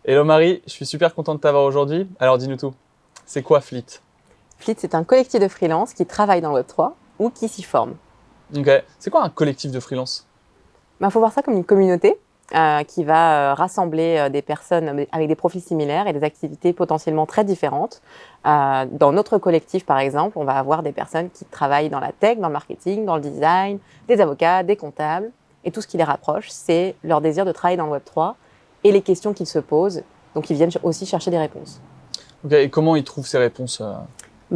Hello Marie, je suis super content de t'avoir aujourd'hui. Alors dis-nous tout, c'est quoi Fleet? Fleet, c'est un collectif de freelance qui travaille dans le Web3 ou qui s'y forme. Ok, c'est quoi un collectif de freelance? Faut voir ça comme une communauté qui va rassembler des personnes avec des profils similaires et des activités potentiellement très différentes. Dans notre collectif, par exemple, on va avoir des personnes qui travaillent dans la tech, dans le marketing, dans le design, des avocats, des comptables. Et tout ce qui les rapproche, c'est leur désir de travailler dans le Web3 et les questions qu'ils se posent. Donc, ils viennent aussi chercher des réponses. Ok, et comment ils trouvent ces réponses?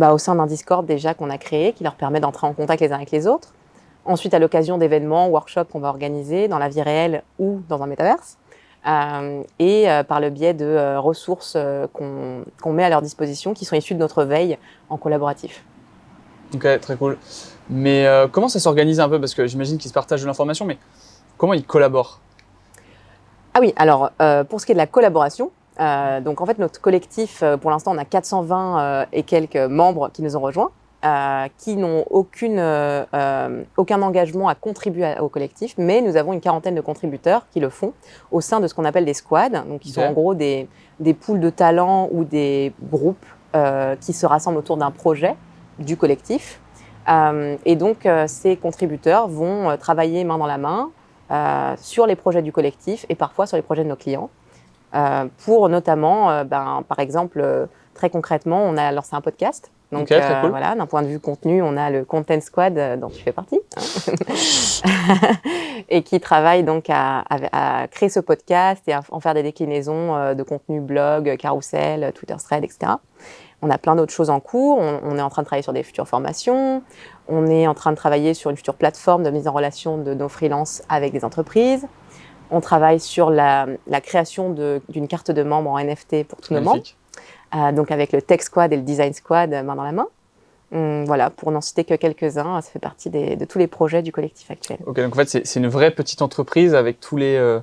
Au sein d'un Discord déjà qu'on a créé, qui leur permet d'entrer en contact les uns avec les autres. Ensuite, à l'occasion d'événements, workshops qu'on va organiser dans la vie réelle ou dans un métaverse. Par le biais de ressources qu'on met à leur disposition, qui sont issues de notre veille en collaboratif. Ok, très cool. Mais comment ça s'organise un peu? Parce que j'imagine qu'ils se partagent de l'information, mais comment ils collaborent? Ah oui, alors pour ce qui est de la collaboration, donc en fait notre collectif, pour l'instant on a 420 et quelques membres qui nous ont rejoints, qui n'ont aucun engagement à contribuer au collectif, mais nous avons une quarantaine de contributeurs qui le font au sein de ce qu'on appelle des squads, donc qui sont en gros des pools de talents ou des groupes qui se rassemblent autour d'un projet du collectif. Ces contributeurs vont travailler main dans la main sur les projets du collectif et parfois sur les projets de nos clients. Pour notamment, par exemple, très concrètement, on a lancé un podcast. Donc très cool. voilà, d'un point de vue contenu, on a le Content Squad dont tu fais partie et qui travaille donc à créer ce podcast et à en faire des déclinaisons de contenu blog, carousel, Twitter Thread, etc. On a plein d'autres choses en cours. On est en train de travailler sur des futures formations. On est en train de travailler sur une future plateforme de mise en relation de nos freelances avec des entreprises. On travaille sur la création d'une carte de membre en NFT pour tous nos membres. Donc avec le Tech Squad et le Design Squad main dans la main. Voilà, pour n'en citer que quelques-uns, ça fait partie de tous les projets du collectif actuel. Ok, donc en fait c'est une vraie petite entreprise avec tous les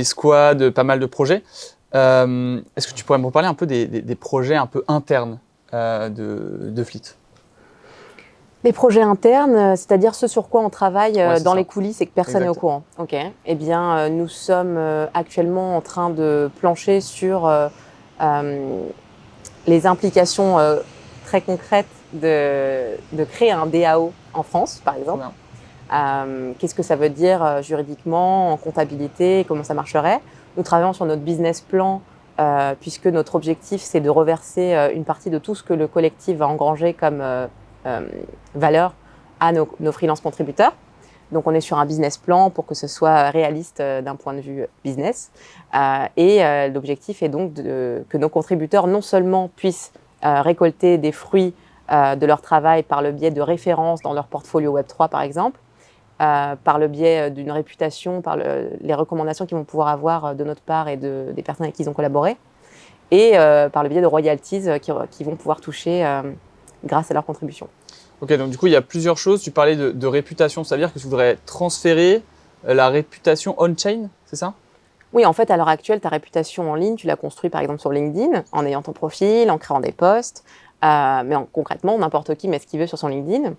squads, pas mal de projets. Est-ce que tu pourrais me parler un peu des projets un peu internes de Fleet? Les projets internes, c'est-à-dire ce sur quoi on travaille dans les coulisses et que personne n'est au courant. Ok. Eh bien, nous sommes actuellement en train de plancher sur les implications très concrètes de créer un DAO en France, par exemple. Qu'est-ce que ça veut dire juridiquement, en comptabilité, comment ça marcherait? Nous travaillons sur notre business plan puisque notre objectif, c'est de reverser une partie de tout ce que le collectif va engranger comme valeur à nos freelance contributeurs. Donc, on est sur un business plan pour que ce soit réaliste d'un point de vue business. L'objectif est donc que nos contributeurs non seulement puissent récolter des fruits de leur travail par le biais de références dans leur portfolio Web3, par exemple, par le biais d'une réputation, par les recommandations qu'ils vont pouvoir avoir de notre part et des personnes avec qui ils ont collaboré, et par le biais de royalties qui vont pouvoir toucher grâce à leur contribution. Ok, donc du coup, il y a plusieurs choses. Tu parlais de réputation, ça veut dire que tu voudrais transférer la réputation on-chain, c'est ça? Oui, en fait, à l'heure actuelle, ta réputation en ligne, tu l'as construite par exemple sur LinkedIn, en ayant ton profil, en créant des posts. Concrètement, n'importe qui met ce qu'il veut sur son LinkedIn.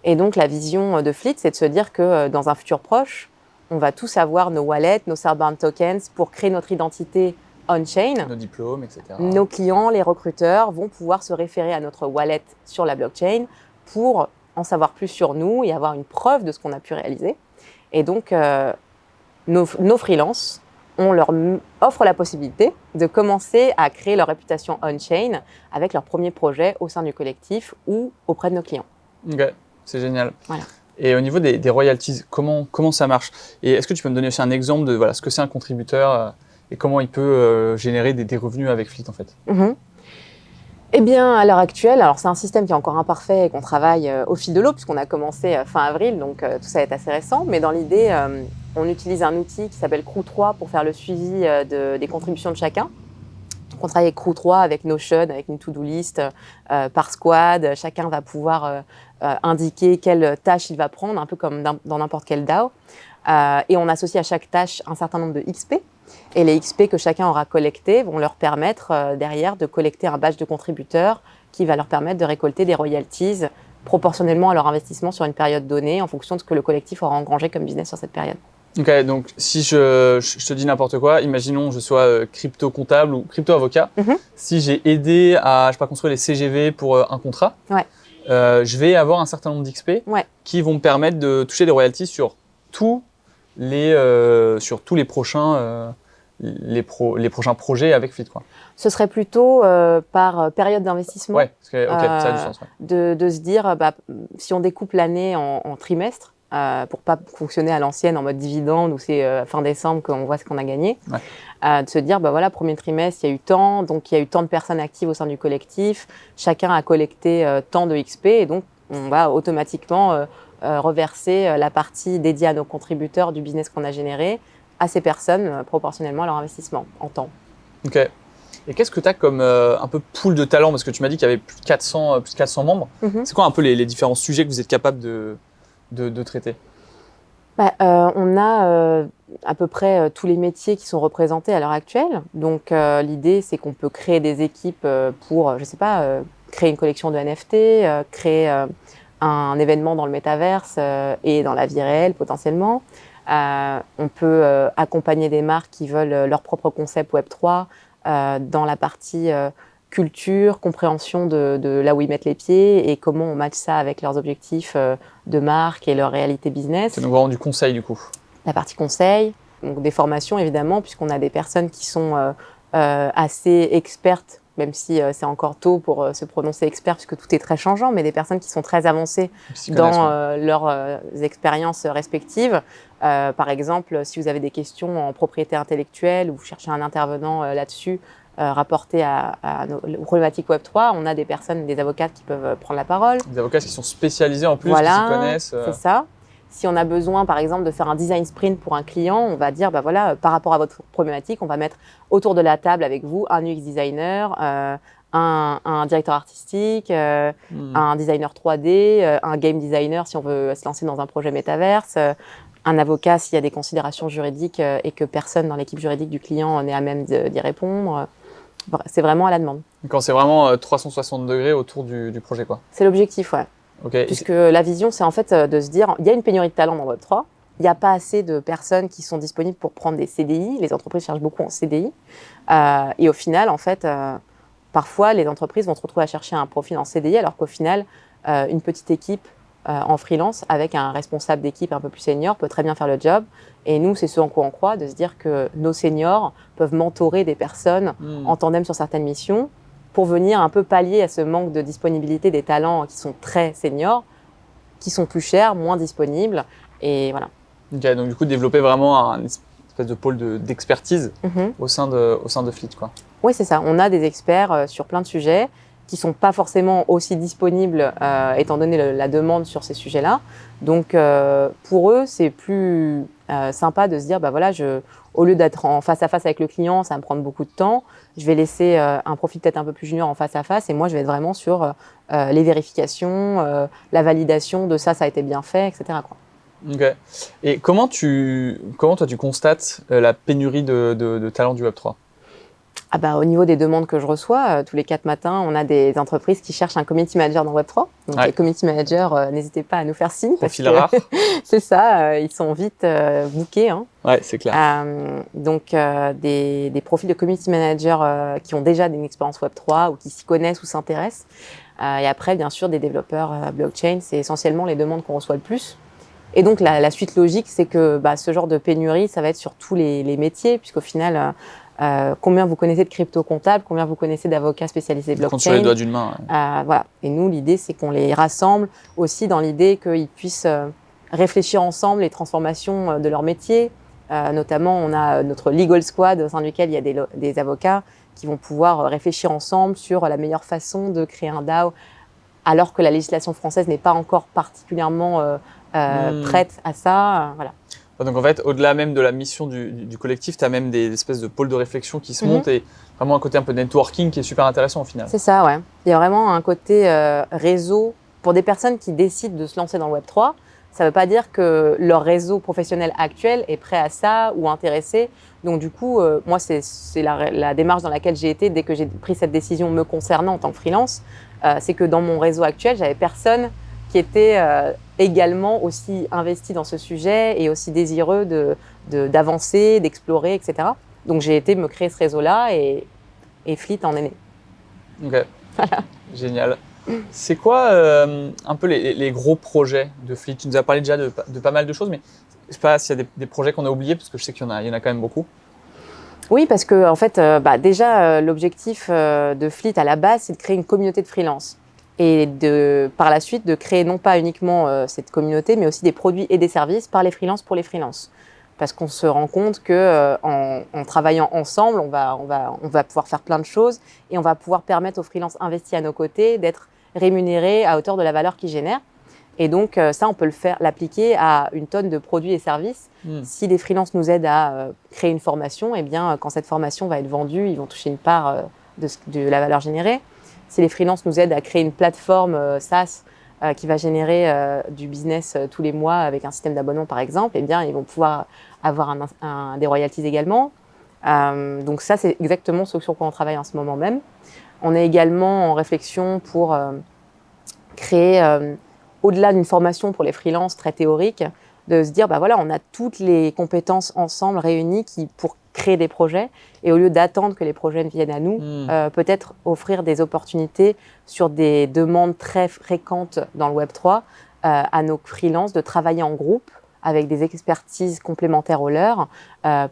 Et donc, la vision de Fleet, c'est de se dire que dans un futur proche, on va tous avoir nos wallets, nos Southbound tokens pour créer notre identité on-chain. Nos diplômes, etc. Nos clients, les recruteurs, vont pouvoir se référer à notre wallet sur la blockchain pour en savoir plus sur nous et avoir une preuve de ce qu'on a pu réaliser. Et donc, nos freelances, on leur offre la possibilité de commencer à créer leur réputation on-chain avec leur premier projet au sein du collectif ou auprès de nos clients. Ok, c'est génial. Voilà. Et au niveau des royalties, comment ça marche? Et est-ce que tu peux me donner aussi un exemple de ce que c'est un contributeur et comment il peut générer des revenus avec Fleet en fait? Eh bien, à l'heure actuelle, alors c'est un système qui est encore imparfait et qu'on travaille au fil de l'eau puisqu'on a commencé fin avril, donc tout ça est assez récent. Mais dans l'idée, on utilise un outil qui s'appelle Crew3 pour faire le suivi des contributions de chacun. Donc, on travaille avec Crew3, avec Notion, avec une to-do list par squad. Chacun va pouvoir indiquer quelle tâche il va prendre, un peu comme dans n'importe quel DAO. Et on associe à chaque tâche un certain nombre de XP. Et les XP que chacun aura collectés vont leur permettre derrière de collecter un badge de contributeur qui va leur permettre de récolter des royalties proportionnellement à leur investissement sur une période donnée en fonction de ce que le collectif aura engrangé comme business sur cette période. Ok, donc si je te dis n'importe quoi, imaginons je sois crypto comptable ou crypto avocat. Si j'ai aidé à, je sais pas, construire les CGV pour un contrat, Ouais. Je vais avoir un certain nombre d'XP qui vont me permettre de toucher des royalties sur tous les prochains, les prochains projets avec Fleet, quoi. Ce serait plutôt par période d'investissement. Ouais, ok, ça a du sens. Ouais. De se dire, si on découpe l'année en trimestres, pour pas fonctionner à l'ancienne en mode dividende où c'est fin décembre qu'on voit ce qu'on a gagné, de se dire, voilà, premier trimestre, il y a eu tant, donc il y a eu tant de personnes actives au sein du collectif, chacun a collecté tant de XP, et donc on va automatiquement reverser la partie dédiée à nos contributeurs du business qu'on a généré à ces personnes proportionnellement à leur investissement en temps. Ok. Et qu'est-ce que tu as comme un peu pool de talent? Parce que tu m'as dit qu'il y avait plus de 400 membres. C'est quoi un peu les différents sujets que vous êtes capable de traiter? On a à peu près tous les métiers qui sont représentés à l'heure actuelle. Donc l'idée, c'est qu'on peut créer des équipes pour, je sais pas, créer une collection de NFT, créer un événement dans le métaverse et dans la vie réelle potentiellement. On peut accompagner des marques qui veulent leur propre concept Web3 dans la partie culture, compréhension de là où ils mettent les pieds et comment on matche ça avec leurs objectifs de marque et leur réalité business. C'est donc vraiment du conseil du coup. La partie conseil, donc des formations évidemment, puisqu'on a des personnes qui sont assez expertes, même si c'est encore tôt pour se prononcer expert, puisque tout est très changeant, mais des personnes qui sont très avancées dans leurs expériences respectives. Par exemple, si vous avez des questions en propriété intellectuelle ou vous cherchez un intervenant là-dessus, rapporté à nos problématiques Web3, on a des personnes, des avocats qui peuvent prendre la parole. Des avocats qui sont spécialisés en plus, voilà, qui s'y connaissent. C'est ça. Si on a besoin, par exemple, de faire un design sprint pour un client, on va dire, voilà, par rapport à votre problématique, on va mettre autour de la table avec vous un UX designer, un directeur artistique, un designer 3D, un game designer si on veut se lancer dans un projet métaverse, un avocat s'il y a des considérations juridiques et que personne dans l'équipe juridique du client n'est à même d'y répondre. C'est vraiment à la demande. Quand c'est vraiment 360 degrés autour du projet, quoi. C'est l'objectif, ouais. Okay. Puisque la vision, c'est en fait de se dire, il y a une pénurie de talent dans Web3, il n'y a pas assez de personnes qui sont disponibles pour prendre des CDI, les entreprises cherchent beaucoup en CDI, et au final, en fait, parfois, les entreprises vont se retrouver à chercher un profil en CDI, alors qu'au final, une petite équipe en freelance avec un responsable d'équipe un peu plus senior peut très bien faire le job. Et nous, c'est ce en quoi on croit, de se dire que nos seniors peuvent mentorer des personnes en tandem sur certaines missions pour venir un peu pallier à ce manque de disponibilité des talents qui sont très seniors, qui sont plus chers, moins disponibles. Et voilà. Okay, donc du coup, développer vraiment un espèce de pôle d'expertise au sein de Fleet, quoi. Oui, c'est ça. On a des experts sur plein de sujets qui ne sont pas forcément aussi disponibles étant donné la demande sur ces sujets-là. Donc, pour eux, c'est plus sympa de se dire, voilà, au lieu d'être en face à face avec le client, ça va me prendre beaucoup de temps. Je vais laisser un profil peut-être un peu plus junior en face à face et moi, je vais être vraiment sur les vérifications, la validation de ça a été bien fait, etc., quoi. Ok. Et comment toi, tu constates la pénurie de talents du Web3? Au niveau des demandes que je reçois, tous les 4 matins, on a des entreprises qui cherchent un community manager dans Web3. Donc les community managers, n'hésitez pas à nous faire signe. Profil rare. C'est ça, ils sont vite bookés. Hein. Ouais, c'est clair. Donc des profils de community manager qui ont déjà une expérience Web3 ou qui s'y connaissent ou s'intéressent. Et après, bien sûr, des développeurs blockchain, c'est essentiellement les demandes qu'on reçoit le plus. Et donc la suite logique, c'est que ce genre de pénurie, ça va être sur tous les métiers, puisqu'au final... combien vous connaissez de crypto-comptables, combien vous connaissez d'avocats spécialisés blockchain. Compte sur les doigts d'une main. Ouais. Voilà. Et nous, l'idée, c'est qu'on les rassemble aussi dans l'idée qu'ils puissent réfléchir ensemble les transformations de leur métier. Notamment, on a notre legal squad au sein duquel il y a des avocats qui vont pouvoir réfléchir ensemble sur la meilleure façon de créer un DAO, alors que la législation française n'est pas encore particulièrement prête à ça. Voilà. Donc en fait, au-delà même de la mission du collectif, tu as même des espèces de pôles de réflexion qui se montent et vraiment un côté un peu networking qui est super intéressant au final. C'est ça, ouais. Il y a vraiment un côté réseau pour des personnes qui décident de se lancer dans le Web3. Ça ne veut pas dire que leur réseau professionnel actuel est prêt à ça ou intéressé. Donc du coup, moi, c'est la démarche dans laquelle j'ai été dès que j'ai pris cette décision me concernant en tant que freelance. C'est que dans mon réseau actuel, j'avais personne qui étaient également aussi investis dans ce sujet et aussi désireux d'avancer, d'explorer, etc. Donc j'ai été me créer ce réseau-là et Fleet en est né. Ok, voilà. Génial. C'est quoi un peu les gros projets de Fleet? Tu nous as parlé déjà de pas mal de choses, mais je ne sais pas s'il y a des projets qu'on a oubliés, parce que je sais qu'il y en a quand même beaucoup. Oui, parce que en fait, déjà, l'objectif de Fleet à la base, c'est de créer une communauté de freelance. Et par la suite, de créer non pas uniquement cette communauté, mais aussi des produits et des services par les freelances pour les freelances. Parce qu'on se rend compte que en travaillant ensemble, on va pouvoir faire plein de choses et on va pouvoir permettre aux freelances investis à nos côtés d'être rémunérés à hauteur de la valeur qu'ils génèrent. Et donc ça, on peut l'appliquer à une tonne de produits et services. Si les freelances nous aident à créer une formation, eh bien, quand cette formation va être vendue, ils vont toucher une part de la valeur générée. Si les freelances nous aident à créer une plateforme SaaS qui va générer du business tous les mois avec un système d'abonnement, par exemple, eh bien, ils vont pouvoir avoir des royalties également. Donc ça, c'est exactement ce sur quoi on travaille en ce moment même. On est également en réflexion pour créer, au-delà d'une formation pour les freelances très théorique, de se dire, voilà, on a toutes les compétences ensemble réunies pour créer des projets. Et au lieu d'attendre que les projets viennent à nous, peut-être offrir des opportunités sur des demandes très fréquentes dans le Web3 à nos freelances de travailler en groupe avec des expertises complémentaires aux leurs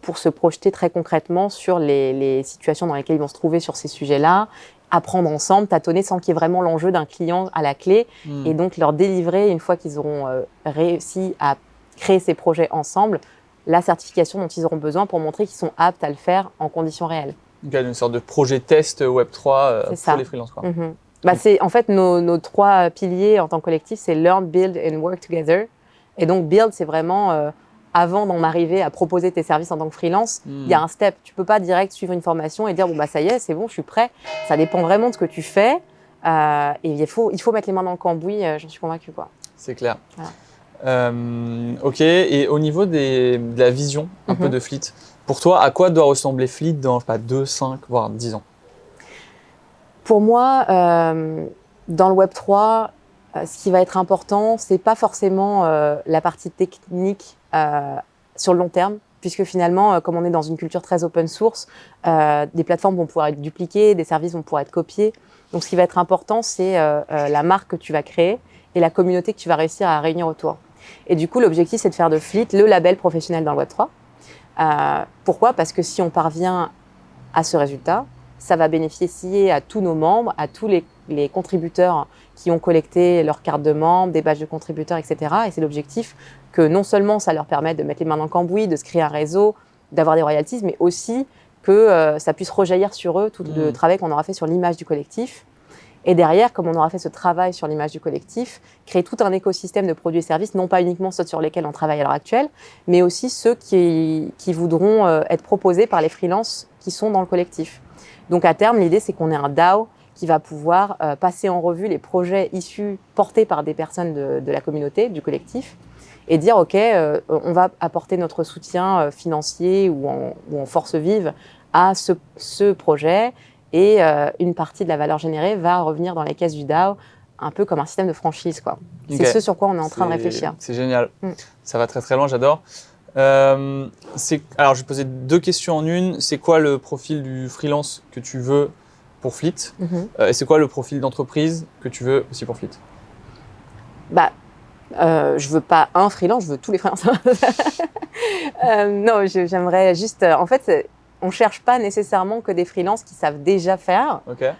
pour se projeter très concrètement sur les situations dans lesquelles ils vont se trouver sur ces sujets-là, apprendre ensemble, tâtonner sans qu'il y ait vraiment l'enjeu d'un client à la clé et donc leur délivrer, une fois qu'ils auront réussi à créer ces projets ensemble, la certification dont ils auront besoin pour montrer qu'ils sont aptes à le faire en conditions réelles. Donc, il y a une sorte de projet test Web3 pour les freelances, quoi. C'est en fait nos 3 piliers en tant que collectif, c'est Learn, Build and Work Together. Et donc Build, c'est vraiment avant d'en arriver à proposer tes services en tant que freelance, il y a un step. Tu peux pas direct suivre une formation et dire ça y est, c'est bon, je suis prêt. Ça dépend vraiment de ce que tu fais et il faut mettre les mains dans le cambouis. J'en suis convaincue, quoi. C'est clair. Voilà. Ok, et au niveau de la vision un peu de Fleet, pour toi, à quoi doit ressembler Fleet dans 2, 5, voire 10 ans? Pour moi, dans le Web3, ce qui va être important, c'est pas forcément la partie technique sur le long terme, puisque finalement, comme on est dans une culture très open source, des plateformes vont pouvoir être dupliquées, des services vont pouvoir être copiés. Donc ce qui va être important, c'est la marque que tu vas créer et la communauté que tu vas réussir à réunir autour. Et du coup, l'objectif, c'est de faire de Fleet le label professionnel dans le Web3. Pourquoi ? Parce que si on parvient à ce résultat, ça va bénéficier à tous nos membres, à tous les contributeurs qui ont collecté leurs cartes de membres, des badges de contributeurs, etc. Et c'est l'objectif que non seulement ça leur permette de mettre les mains dans le cambouis, de se créer un réseau, d'avoir des royalties, mais aussi que ça puisse rejaillir sur eux tout le travail qu'on aura fait sur l'image du collectif. Et derrière, comme on aura fait ce travail sur l'image du collectif, créer tout un écosystème de produits et services, non pas uniquement ceux sur lesquels on travaille à l'heure actuelle, mais aussi ceux qui voudront être proposés par les freelances qui sont dans le collectif. Donc à terme, l'idée, c'est qu'on ait un DAO qui va pouvoir passer en revue les projets portés par des personnes de la communauté, du collectif, et dire, OK, on va apporter notre soutien financier ou en force vive à ce projet, et une partie de la valeur générée va revenir dans les caisses du DAO, un peu comme un système de franchise, quoi. Okay. C'est ce sur quoi on est en train de réfléchir. C'est génial. Ça va très très loin, j'adore. Alors, je vais poser 2 questions en une. C'est quoi le profil du freelance que tu veux pour Fleet et c'est quoi le profil d'entreprise que tu veux aussi pour Fleet? Je veux pas un freelance, je veux tous les freelances. Non, j'aimerais juste... en fait, on cherche pas nécessairement que des freelances qui savent déjà faire. Okay.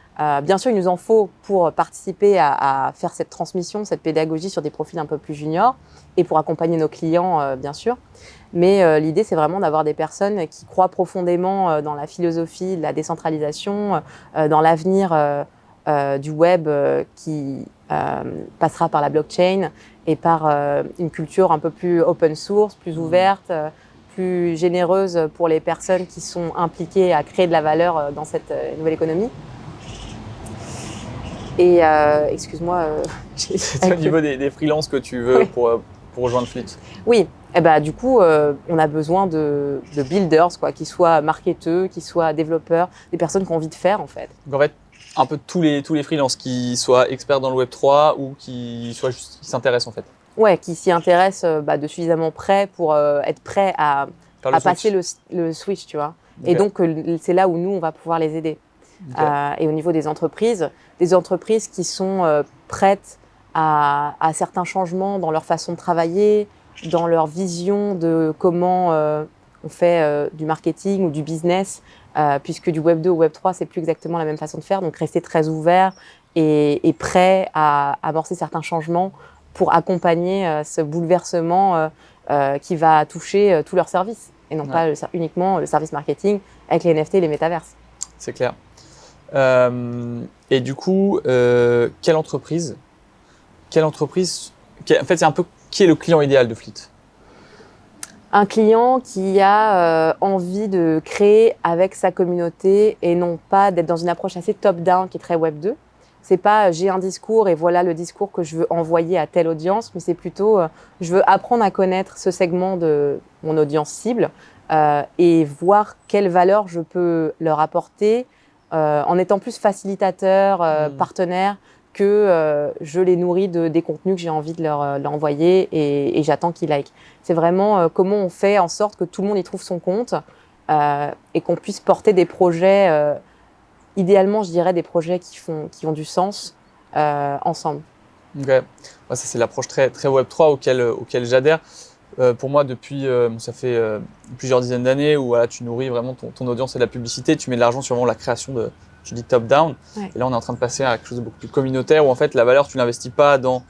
Bien sûr, il nous en faut pour participer à faire cette transmission, cette pédagogie sur des profils un peu plus juniors et pour accompagner nos clients, bien sûr. Mais l'idée, c'est vraiment d'avoir des personnes qui croient profondément dans la philosophie de la décentralisation, dans l'avenir du web qui passera par la blockchain et par une culture un peu plus open source, plus ouverte, plus généreuse pour les personnes qui sont impliquées à créer de la valeur dans cette nouvelle économie. Et excuse-moi. C'est au niveau des freelances que tu veux pour rejoindre Fleet. Oui, du coup, on a besoin de builders, quoi, qui soient marketeurs, qui soient développeurs, des personnes qui ont envie de faire, en fait. Donc en fait, un peu tous les freelances qui soient experts dans le Web3 ou qui s'intéressent en fait. Ouais, qui s'y intéressent de suffisamment près pour être prêts à passer le switch, tu vois. Okay. Et donc, c'est là où nous, on va pouvoir les aider. Okay. Et au niveau des entreprises qui sont prêtes à certains changements dans leur façon de travailler, dans leur vision de comment on fait du marketing ou du business, puisque du Web 2 au Web 3, c'est plus exactement la même façon de faire. Donc, rester très ouvert et prêt à amorcer certains changements pour accompagner ce bouleversement qui va toucher tous leurs services et non pas uniquement le service marketing avec les NFT et les métaverses. C'est clair. Et du coup, quelle entreprise en fait, c'est un peu qui est le client idéal de Fleet? Un client qui a envie de créer avec sa communauté et non pas d'être dans une approche assez top-down qui est très Web 2. C'est pas j'ai un discours et voilà le discours que je veux envoyer à telle audience, mais c'est plutôt je veux apprendre à connaître ce segment de mon audience cible et voir quelle valeur je peux leur apporter en étant plus facilitateur, partenaire, que je les nourris des contenus que j'ai envie de leur envoyer et j'attends qu'ils likent. C'est vraiment comment on fait en sorte que tout le monde y trouve son compte et qu'on puisse porter des projets, idéalement je dirais des projets qui ont du sens ensemble. Ok, ouais, ça c'est l'approche très Web3 auquel j'adhère. Pour moi, depuis, ça fait plusieurs dizaines d'années où voilà, tu nourris vraiment ton audience et de la publicité, tu mets de l'argent sur vraiment la création de, tu dis top-down. Ouais. Et là, on est en train de passer à quelque chose de beaucoup plus communautaire où en fait, la valeur, tu l'investis pas dans,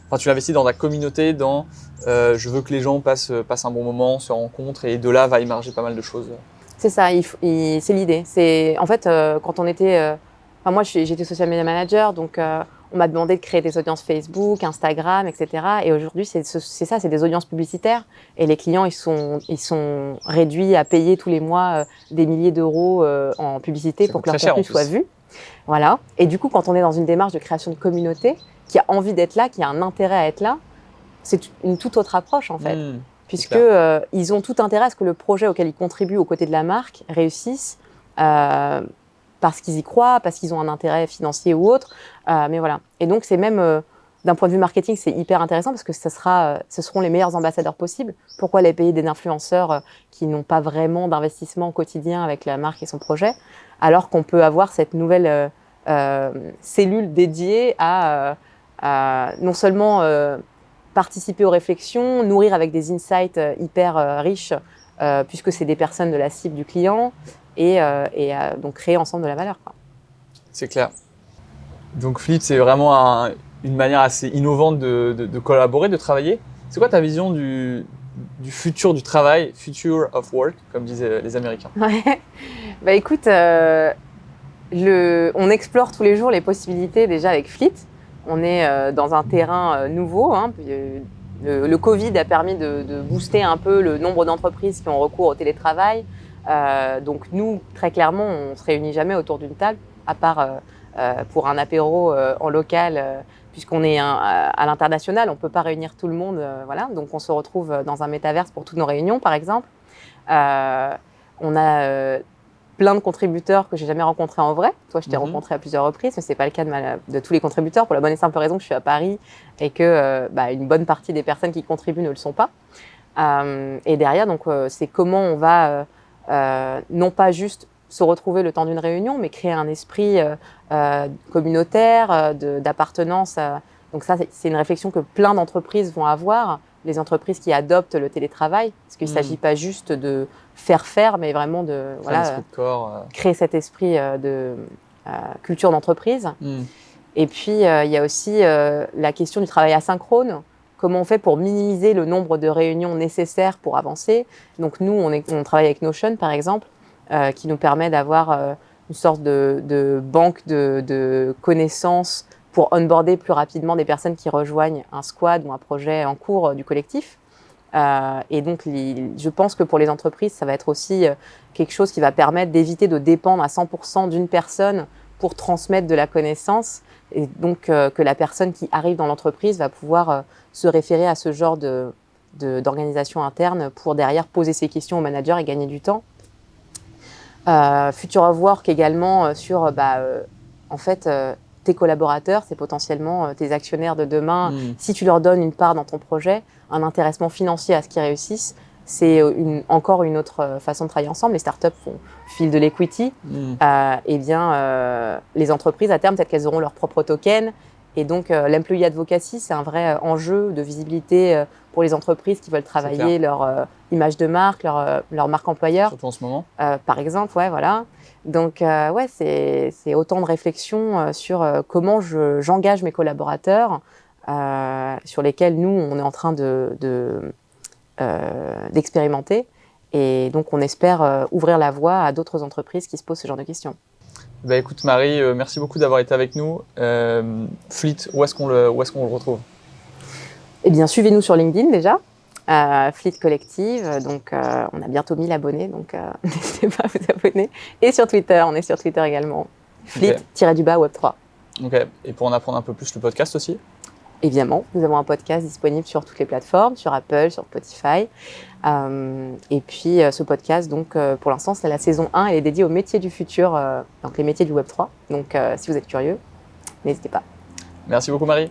enfin, tu l'investis dans ta communauté, dans je veux que les gens passent un bon moment, se rencontrent et de là va émerger pas mal de choses. C'est ça, c'est l'idée. C'est en fait quand on était, moi j'étais social media manager, donc on m'a demandé de créer des audiences Facebook, Instagram, etc. Et aujourd'hui c'est ça, c'est des audiences publicitaires. Et les clients ils sont réduits à payer tous les mois des milliers d'euros en publicité pour que leur contenu soit vu. Voilà. Et du coup quand on est dans une démarche de création de communauté, qui a envie d'être là, qui a un intérêt à être là, c'est une toute autre approche en fait. Puisque ils ont tout intérêt à ce que le projet auquel ils contribuent aux côtés de la marque réussisse parce qu'ils y croient, parce qu'ils ont un intérêt financier ou autre. Mais voilà. Et donc, c'est même, d'un point de vue marketing, c'est hyper intéressant parce que ce seront les meilleurs ambassadeurs possibles. Pourquoi les payer des influenceurs qui n'ont pas vraiment d'investissement quotidien avec la marque et son projet, alors qu'on peut avoir cette nouvelle cellule dédiée à non seulement participer aux réflexions, nourrir avec des insights hyper riches, puisque c'est des personnes de la cible du client, et donc créer ensemble de la valeur. C'est clair. Donc Fleet, c'est vraiment une manière assez innovante de collaborer, de travailler. C'est quoi ta vision du futur du travail, future of work, comme disaient les Américains? Ouais. Bah écoute, on explore tous les jours les possibilités déjà avec Fleet. On est dans un terrain nouveau. Hein. Le Covid a permis de booster un peu le nombre d'entreprises qui ont recours au télétravail. Donc nous, très clairement, on ne se réunit jamais autour d'une table, à part pour un apéro en local, puisqu'on est à l'international, on ne peut pas réunir tout le monde. Voilà. Donc on se retrouve dans un métaverse pour toutes nos réunions, par exemple. On a plein de contributeurs que j'ai jamais rencontrés en vrai. Toi, je t'ai rencontré à plusieurs reprises, mais c'est pas le cas de tous les contributeurs pour la bonne et simple raison que je suis à Paris et que une bonne partie des personnes qui contribuent ne le sont pas. Et derrière, donc, c'est comment on va non pas juste se retrouver le temps d'une réunion, mais créer un esprit communautaire, d'appartenance. Donc ça, c'est une réflexion que plein d'entreprises vont avoir. Les entreprises qui adoptent le télétravail, parce qu'il ne s'agit pas juste de faire, mais vraiment de créer cet esprit de culture d'entreprise. Et puis, il y a aussi la question du travail asynchrone. Comment on fait pour minimiser le nombre de réunions nécessaires pour avancer? Donc nous, on travaille avec Notion, par exemple, qui nous permet d'avoir une sorte de banque de connaissances pour onboarder plus rapidement des personnes qui rejoignent un squad ou un projet en cours du collectif. Et donc, je pense que pour les entreprises, ça va être aussi quelque chose qui va permettre d'éviter de dépendre à 100% d'une personne pour transmettre de la connaissance. Et donc, que la personne qui arrive dans l'entreprise va pouvoir se référer à ce genre d'organisation interne pour derrière poser ses questions au manager et gagner du temps. Future of Work également sur en fait, tes collaborateurs, c'est potentiellement tes actionnaires de demain. Si tu leur donnes une part dans ton projet, un intéressement financier à ce qu'ils réussissent, c'est encore une autre façon de travailler ensemble. Les startups filent de l'equity. Eh bien, les entreprises, à terme, peut-être qu'elles auront leur propre token. Et donc, l'employee advocacy, c'est un vrai enjeu de visibilité pour les entreprises qui veulent travailler leur image de marque, leur marque employeur. Surtout en ce moment. Par exemple, ouais, voilà. Donc, ouais, c'est autant de réflexions sur comment j'engage mes collaborateurs, sur lesquels nous, on est en train d'expérimenter. Et donc, on espère ouvrir la voie à d'autres entreprises qui se posent ce genre de questions. Bah écoute Marie, merci beaucoup d'avoir été avec nous. Fleet, où est-ce qu'on le retrouve? Eh bien, suivez-nous sur LinkedIn déjà, Fleet Collective. Donc, on a bientôt 1000 abonnés, donc n'hésitez pas à vous abonner. Et sur Twitter, on est sur Twitter également. Fleet-Web3. Ok, et pour en apprendre un peu plus, le podcast aussi? Évidemment, nous avons un podcast disponible sur toutes les plateformes, sur Apple, sur Spotify. Et puis ce podcast, donc pour l'instant, c'est la saison 1, elle est dédiée aux métiers du futur, donc les métiers du Web3. Donc si vous êtes curieux, n'hésitez pas. Merci beaucoup Marie.